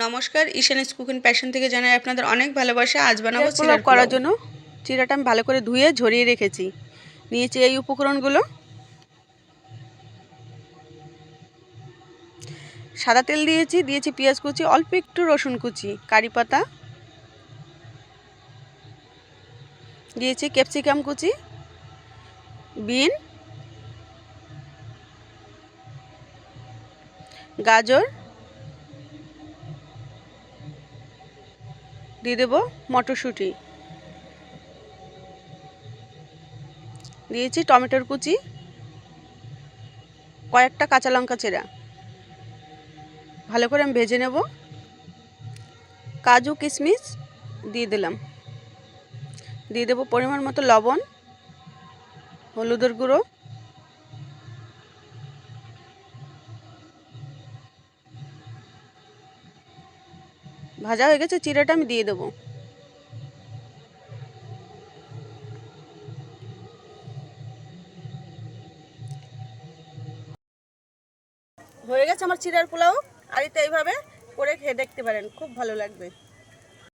নমস্কার, ঈশানীস cooking passion থেকে জানাই আপনাদের অনেক ভালোবাসা। আজ বানাবো চিড়ার চিড়ার পোলাও করার পোলাও। জন্য চিড়াটা আমি ভালো করে ধুয়ে ঝরিয়ে রেখেছি। নিয়েছি এই উপকরণগুলো: সাদা তেল দিয়েছি পেঁয়াজ কুচি, অল্প একটু রসুন কুচি, কারি পাতা দিয়েছি, ক্যাপসিকাম কুচি, বিন, গাজর, দিয়ে দেবো মটরশুঁটি, দিয়েছি টমেটোর কুচি, কয়েকটা কাঁচা লঙ্কা চেরা। ভালো করে আমি ভেজে নেব। কাজু কিশমিশ দিয়ে দিলাম, দিয়ে দেবো পরিমাণ মতো লবণ, হলুদের গুঁড়ো, ভাজা হয়ে গেছে চিড়াটা আমি দিয়ে দেবো। হয়ে গেছে আমার চিড়ার পোলাও। আর এইভাবে করে খেয়ে দেখতে পারেন, খুব ভালো লাগবে।